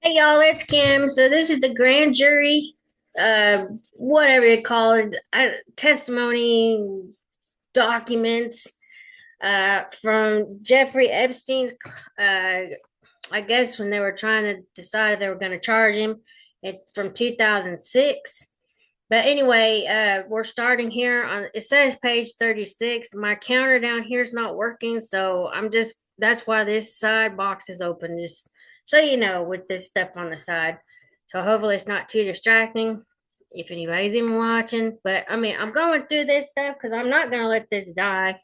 Hey y'all, it's Kim. So this is the grand jury, whatever you call it, testimony documents, from Jeffrey Epstein's, uh, I guess when they were trying to decide if they were going to charge him, from 2006. But anyway, we're starting here on. It says page 36. My counter down here is not working, so That's why this side box is open, just so you know, with this stuff on the side. So hopefully it's not too distracting if anybody's even watching. But I mean, I'm going through this stuff because I'm not gonna let this die.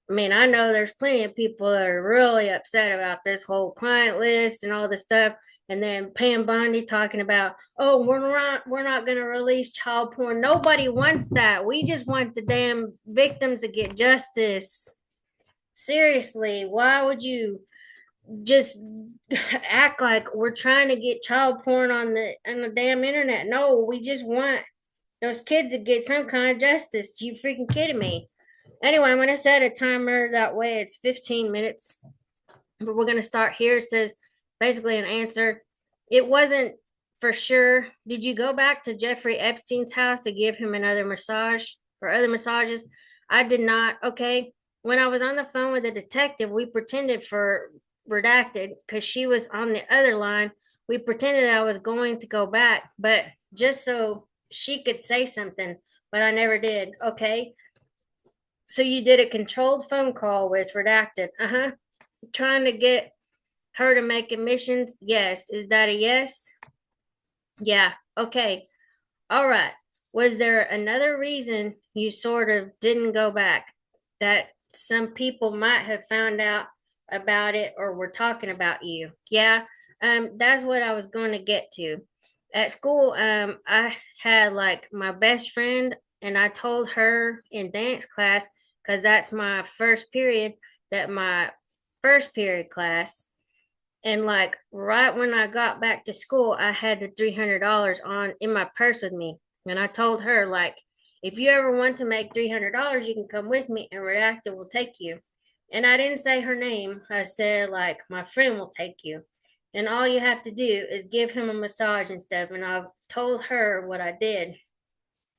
I mean, I know there's plenty of people that are really upset about this whole client list and all this stuff. And then Pam Bondi talking about, oh, we're not going to release child porn. Nobody wants that. We just want the damn victims to get justice. Seriously, why would you just act like we're trying to get child porn on the damn internet? No, we just want those kids to get some kind of justice. You freaking kidding me? Anyway, I'm going to set a timer. That way it's 15 minutes. But we're going to start here. It says basically an answer. It wasn't for sure. Did you go back to Jeffrey Epstein's house to give him another massage or other massages? I did not. Okay. When I was on the phone with the detective, we pretended for redacted because she was on the other line. We pretended I was going to go back, but just so she could say something, but I never did. Okay. So you did a controlled phone call with redacted. Uh-huh. Trying to get her to make admissions. Yes. Is that a yes? Yeah. Okay. All right. Was there another reason you sort of didn't go back that some people might have found out about it or were talking about you? Yeah. That's what I was going to get to. At school, I had like my best friend, and I told her in dance class because that's my first period, that my first period class, and like right when I got back to school, I had the $300 on in my purse with me. And I told her, like, if you ever want to make $300, you can come with me and Redacted will take you. And I didn't say her name. I said, like, my friend will take you. And all you have to do is give him a massage and stuff. And I told her what I did.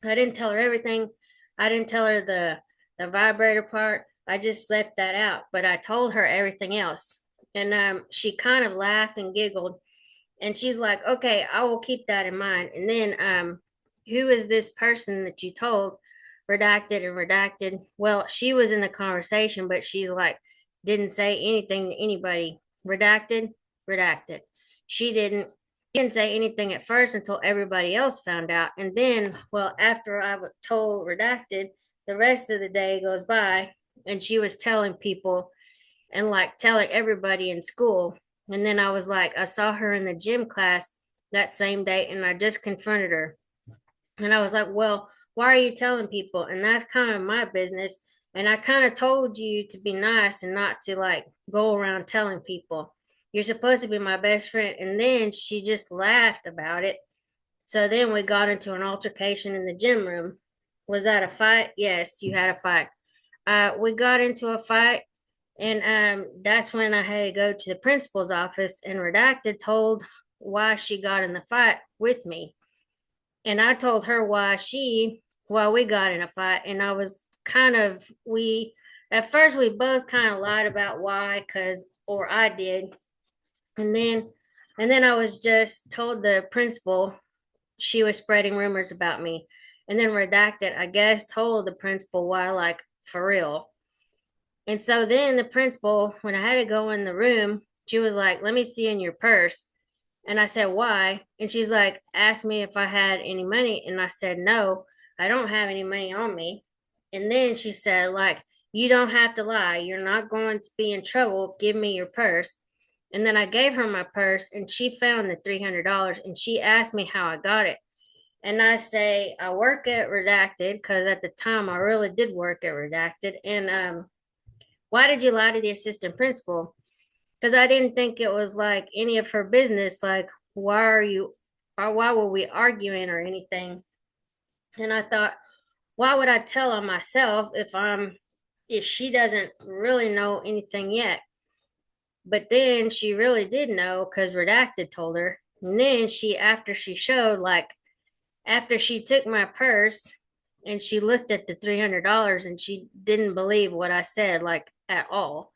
I didn't tell her everything. I didn't tell her the vibrator part. I just left that out, but I told her everything else. And she kind of laughed and giggled, and she's like, "Okay, I will keep that in mind." And then who is this person that you told? Redacted and redacted. Well, she was in the conversation, but she's like, didn't say anything to anybody. Redacted, redacted. She didn't say anything at first until everybody else found out. And then, well, after I was told redacted, the rest of the day goes by, and she was telling people and like telling everybody in school. And then I was like, I saw her in the gym class that same day, and I just confronted her. And I was like, well, why are you telling people? And that's kind of my business. And I kind of told you to be nice and not to like go around telling people. You're supposed to be my best friend. And then she just laughed about it. So then we got into an altercation in the gym room. Was that a fight? Yes, you had a fight. We got into a fight, and that's when I had to go to the principal's office, and Redacted told why she got in the fight with me. And I told her why we got in a fight. And I was kind of, at first, we both kind of lied about why, or I did. And then, and then I was just told the principal she was spreading rumors about me. And then Redacted, I guess, told the principal why, like, for real. And so then the principal, when I had to go in the room, she was like, let me see in your purse. And I said, why? And she's like, asked me if I had any money. And I said, no, I don't have any money on me. And then she said, like, you don't have to lie. You're not going to be in trouble. Give me your purse. And then I gave her my purse, and she found the $300, and she asked me how I got it. And I say, I work at Redacted because at the time I really did work at Redacted. And why did you lie to the assistant principal? Because I didn't think it was like any of her business. Like, why are you, or why were we arguing or anything? And I thought, why would I tell on myself if she doesn't really know anything yet? But then she really did know because Redacted told her. And then after she showed, like, after she took my purse and she looked at the $300 and she didn't believe what I said, like, at all.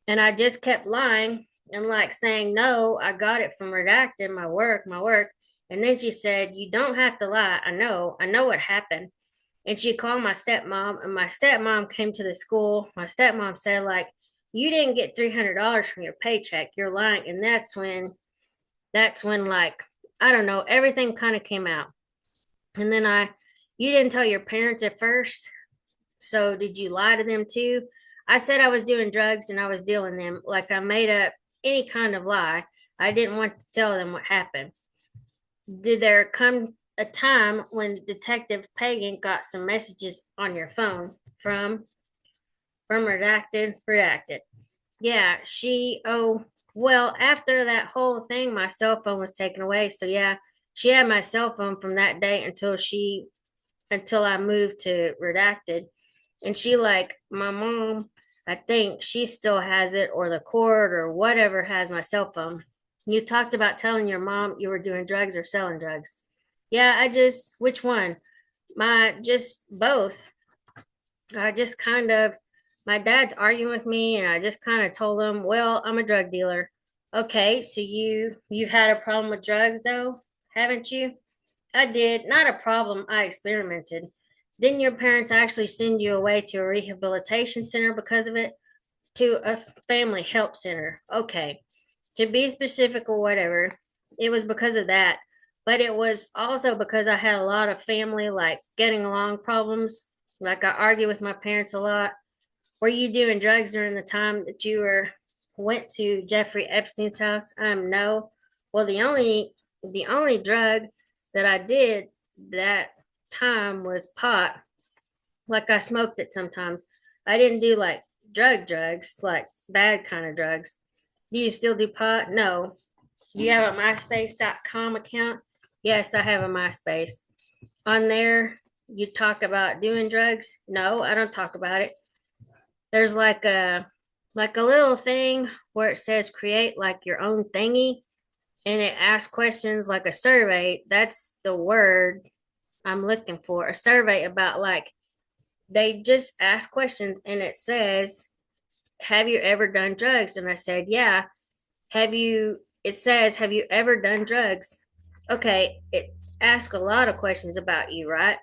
And I just kept lying and like saying, no, I got it from Redacted, my work. And then she said, you don't have to lie. I know what happened. And she called my stepmom, and my stepmom came to the school. My stepmom said, like, you didn't get $300 from your paycheck. You're lying. And that's when, like, I don't know, everything kind of came out. And then you didn't tell your parents at first. So did you lie to them too? I said I was doing drugs and I was dealing them. Like I made up any kind of lie. I didn't want to tell them what happened. Did there come a time when Detective Pagan got some messages on your phone from redacted? Yeah, well, after that whole thing, my cell phone was taken away. So yeah, she had my cell phone from that day until I moved to redacted. And she, like, my mom, I think she still has it, or the court or whatever has my cell phone. You talked about telling your mom you were doing drugs or selling drugs. Yeah, which one? Just both. I just kind of, my dad's arguing with me, and I just kind of told him, well, I'm a drug dealer. Okay, so you've had a problem with drugs though, haven't you? I did. Not a problem. I experimented. Didn't your parents actually send you away to a rehabilitation center because of it? To a family help center. Okay. To be specific or whatever, it was because of that. But it was also because I had a lot of family, like, getting along problems. Like, I argue with my parents a lot. Were you doing drugs during the time that you went to Jeffrey Epstein's house? No. Well, the only drug that I did that time was pot. Like, I smoked it sometimes. I didn't do like drugs, like bad kind of drugs. Do you still do pot? No. Do you have a MySpace.com account? Yes, I have a MySpace. On there, you talk about doing drugs? No, I don't talk about it. There's like a little thing where it says create like your own thingy, and it asks questions like a survey. That's the word I'm looking for. A survey about, like, they just ask questions, and it says, have you ever done drugs? And I said, yeah. It says, have you ever done drugs? Okay, it asks a lot of questions about you, right?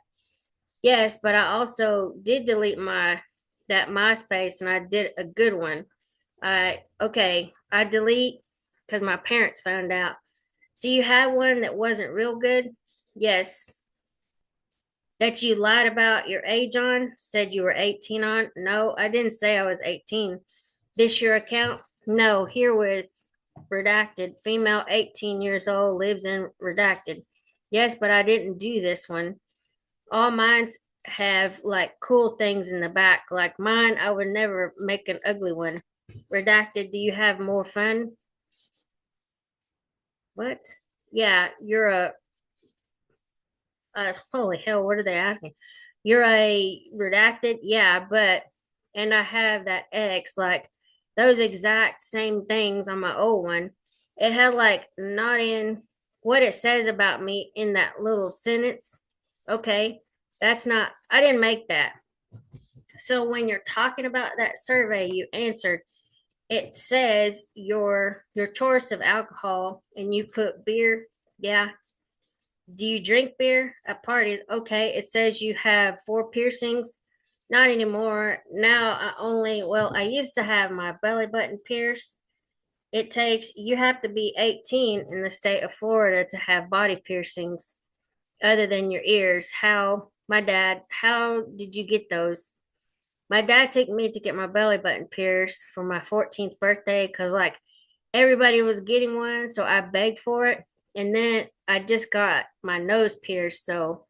Yes, but I also did delete that MySpace, and I did a good one. I delete because my parents found out. So you had one that wasn't real good? Yes. That you lied about your age on? Said you were 18 on? No, I didn't say I was 18. This your account? No, here with redacted. Female 18 years old lives in redacted. Yes, but I didn't do this one. All mines have like cool things in the back. Like mine, I would never make an ugly one. Redacted, do you have more fun? What? Yeah, you're holy hell, what are they asking? You're a redacted? Yeah, and I have that X, like those exact same things on my old one. It had like not in what it says about me in that little sentence. Okay, I didn't make that. So when you're talking about that survey you answered, it says your choice of alcohol, and you put beer. Yeah. Do you drink beer at parties? Okay. It says you have 4 piercings. Not anymore. Now I used to have my belly button pierced. You have to be 18 in the state of Florida to have body piercings other than your ears. How did you get those? My dad took me to get my belly button pierced for my 14th birthday because, like, everybody was getting one. So I begged for it. And then I just got my nose pierced. So,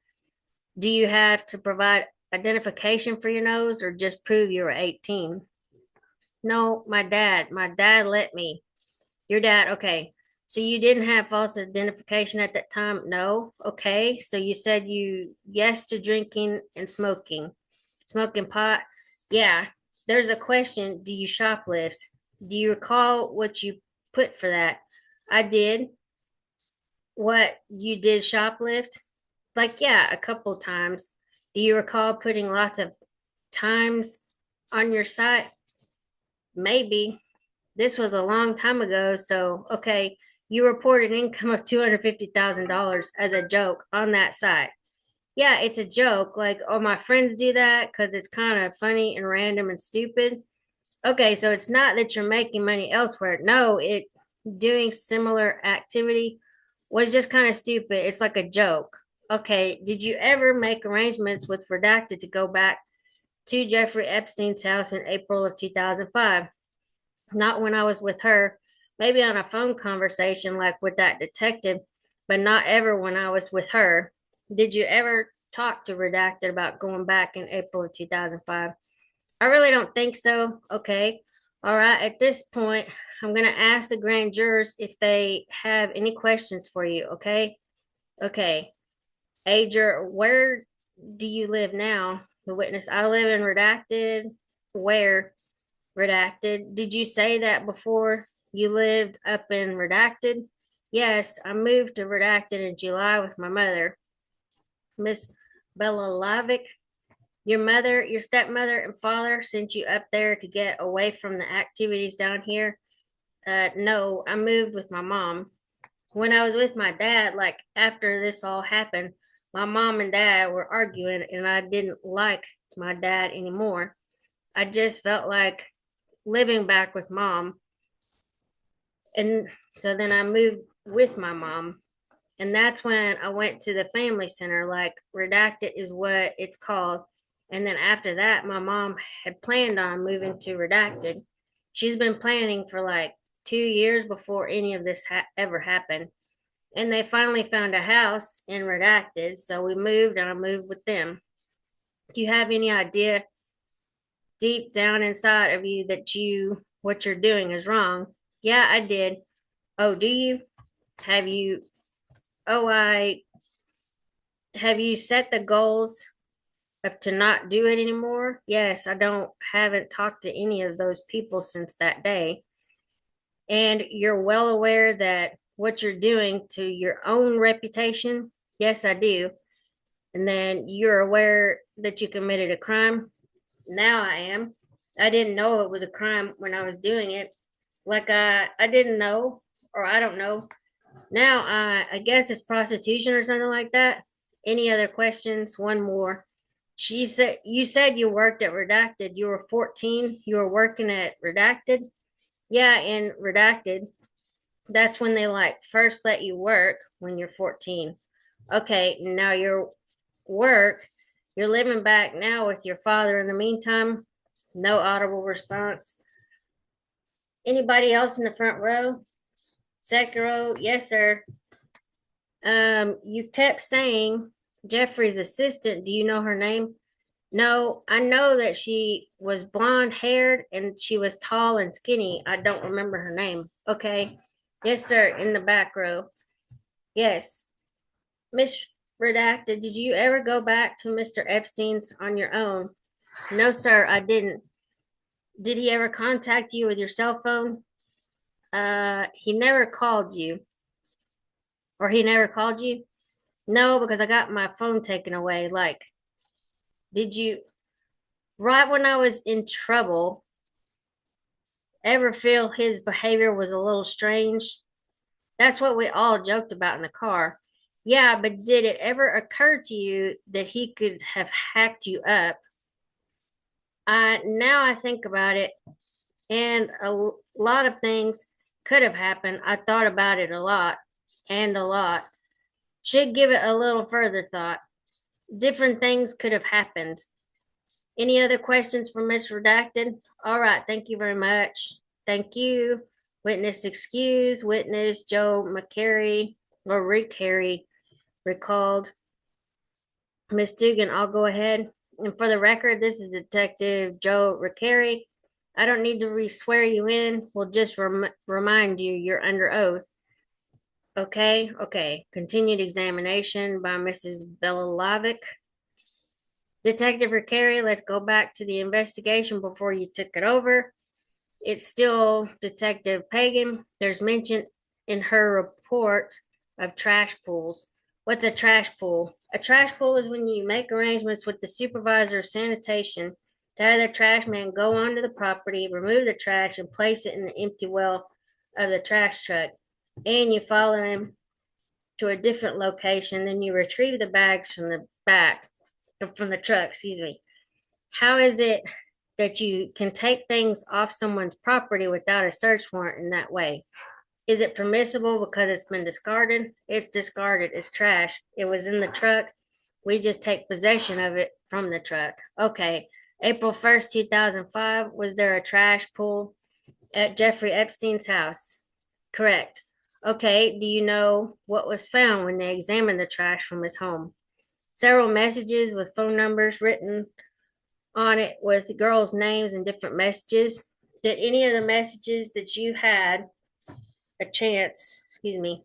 do you have to provide identification for your nose or just prove you were 18? No, my dad let me. Your dad, okay. So you didn't have false identification at that time? No. Okay. So you said yes to drinking and smoking. Smoking pot? Yeah. There's a question. Do you shoplift? Do you recall what you put for that? I did. What you did shoplift? Like, yeah, a couple times. Do you recall putting lots of times on your site? Maybe. This was a long time ago, so okay, you reported income of $250,000 as a joke on that site. Yeah, it's a joke. Like, oh, my friends do that because it's kind of funny and random and stupid. Okay, so it's not that you're making money elsewhere. No, it doing similar activity was just kind of stupid. It's like a joke. Okay, did you ever make arrangements with Redacted to go back to Jeffrey Epstein's house in April of 2005? Not when I was with her, maybe on a phone conversation like with that detective, but not ever when I was with her. Did you ever talk to Redacted about going back in April of 2005? I really don't think so. Okay. All right. At this point, I'm going to ask the grand jurors if they have any questions for you. Okay. Okay. Ager, where do you live now? The witness, I live in Redacted. Where? Redacted. Did you say that before you lived up in Redacted? Yes, I moved to Redacted in July with my mother, Miss Belalovic. Your mother, your stepmother, and father sent you up there to get away from the activities down here? No, I moved with my mom. When I was with my dad, like after this all happened, my mom and dad were arguing, and I didn't like my dad anymore. I just felt like living back with mom. And so then I moved with my mom. And that's when I went to the family center, like Redacted is what it's called. And then after that, my mom had planned on moving to Redacted. She's been planning for like 2 years before any of this ever happened. And they finally found a house in Redacted. So we moved and I moved with them. Do you have any idea deep down inside of you that what you're doing is wrong? Yeah, I did. Oh, do you? Have you, oh, have you set the goals of to not do it anymore? Yes, haven't talked to any of those people since that day. And you're well aware that what you're doing to your own reputation? Yes, I do. And then you're aware that you committed a crime? Now I am. I didn't know it was a crime when I was doing it. Like I didn't know, or I don't know. Now I guess it's prostitution or something like that. Any other questions? One more. She said you said you worked at Redacted. You were 14. You were working at Redacted? Yeah, in Redacted. That's when they like first let you work when you're 14. Okay, now your work, you're living back now with your father in the meantime. No audible response. Anybody else in the front row? Second row? Yes, sir. You kept saying Jeffrey's assistant. Do you know her name? No, I know that she was blonde haired and she was tall and skinny. I don't remember her name. Okay. Yes, sir. In the back row. Yes. Miss Redacted, did you ever go back to Mr. Epstein's on your own? No, sir, I didn't. Did he ever contact you with your cell phone? He never called you. Or he never called you? No, because I got my phone taken away. Like, did you, right when I was in trouble, ever feel his behavior was a little strange? That's what we all joked about in the car. Yeah, but did it ever occur to you that he could have hacked you up? Now I think about it, and lot of things could have happened. I thought about it a lot and a lot. Should give it a little further thought. Different things could have happened. Any other questions for Miss Redacted? All right, thank you very much. Thank you. Witness excused. Witness Joe McCary or Rick Harry recalled. Miss Dugan, I'll go ahead. And for the record, this is Detective Joe Rickary. I don't need to re-swear you in. We'll just remind you you're under oath. Okay, okay. Continued examination by Mrs. Belalovic. Detective Rickary, let's go back to the investigation before you took it over. It's still Detective Pagan. There's mention in her report of trash pulls. What's a trash pull? A trash pull is when you make arrangements with the supervisor of sanitation to have the trash man go onto the property, remove the trash, and place it in the empty well of the trash truck. And you follow him to a different location, then you retrieve the bags from the back, from the truck, excuse me. How is it that you can take things off someone's property without a search warrant in that way? Is it permissible because it's been discarded? It's discarded. It's trash. It was in the truck. We just take possession of it from the truck. Okay. April 1st, 2005, was there a trash pull at Jeffrey Epstein's house? Correct. Okay. Do you know what was found when they examined the trash from his home? Several messages with phone numbers written on it with girls' names and different messages. Did any of the messages that you had a chance, excuse me,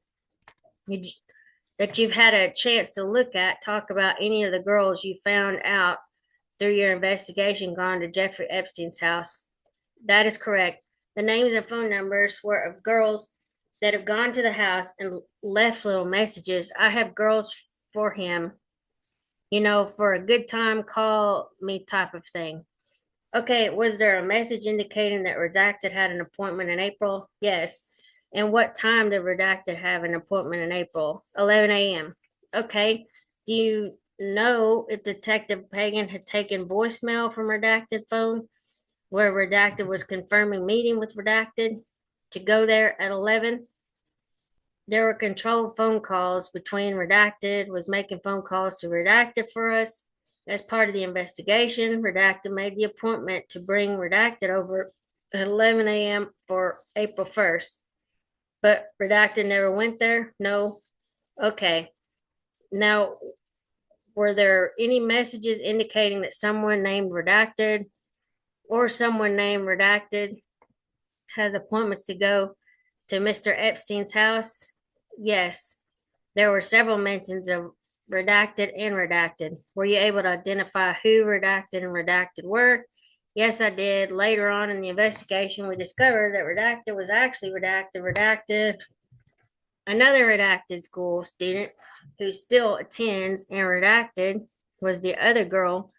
that you've had a chance to look at talk about any of the girls you found out through your investigation gone to Jeffrey Epstein's house? That is correct. The names and phone numbers were of girls that have gone to the house and left little messages. I have girls for him, for a good time, call me type of thing. Okay, was there a message indicating that Redacted had an appointment in April? Yes. And what time did Redacted have an appointment in April? 11 a.m. Okay. Do you know if Detective Pagan had taken voicemail from Redacted phone where Redacted was confirming meeting with Redacted to go there at 11? There were controlled phone calls between Redacted was making phone calls to Redacted for us. As part of the investigation, Redacted made the appointment to bring Redacted over at 11 a.m. for April 1st. But Redacted never went there? No? Okay. Now, were there any messages indicating that someone named Redacted or someone named Redacted has appointments to go to Mr. Epstein's house? Yes. There were several mentions of redacted and redacted. Were you able to identify who redacted and redacted were? Yes, I did. Later on in the investigation, we discovered that redacted was actually redacted, another redacted school student who still attends, and redacted was the other girl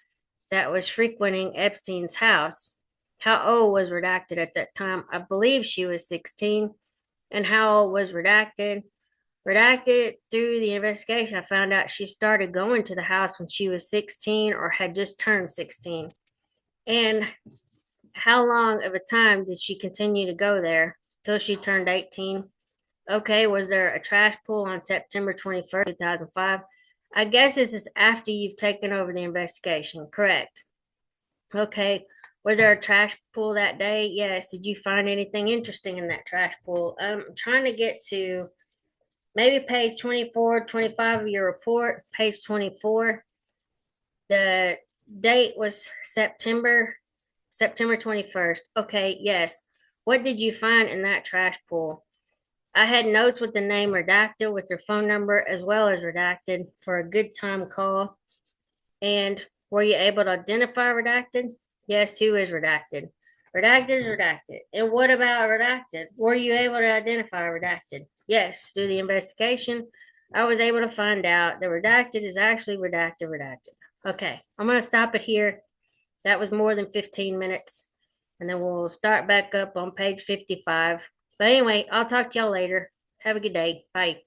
that was frequenting Epstein's house. How old was redacted at that time? I believe she was 16. And how old was redacted? Redacted, through the investigation, I found out she started going to the house when she was 16 or had just turned 16. And how long of a time did she continue to go there till she turned 18? Okay, was there a trash pull on September 21st, 2005? I guess this is after you've taken over the investigation, correct? Okay, was there a trash pull that day? Yes. Did you find anything interesting in that trash pull? I'm trying to get to maybe page 24, 25 of your report, page 24. The date was September 21st. Okay, yes. What did you find in that trash pull? I had notes with the name redacted with their phone number as well as redacted for a good time call. And were you able to identify redacted? Yes, who is redacted? Redacted is redacted. And what about redacted? Were you able to identify redacted? Yes, through the investigation, I was able to find out that redacted is actually redacted. Okay, I'm going to stop it here. That was more than 15 minutes. And then we'll start back up on page 55. But anyway, I'll talk to y'all later. Have a good day. Bye.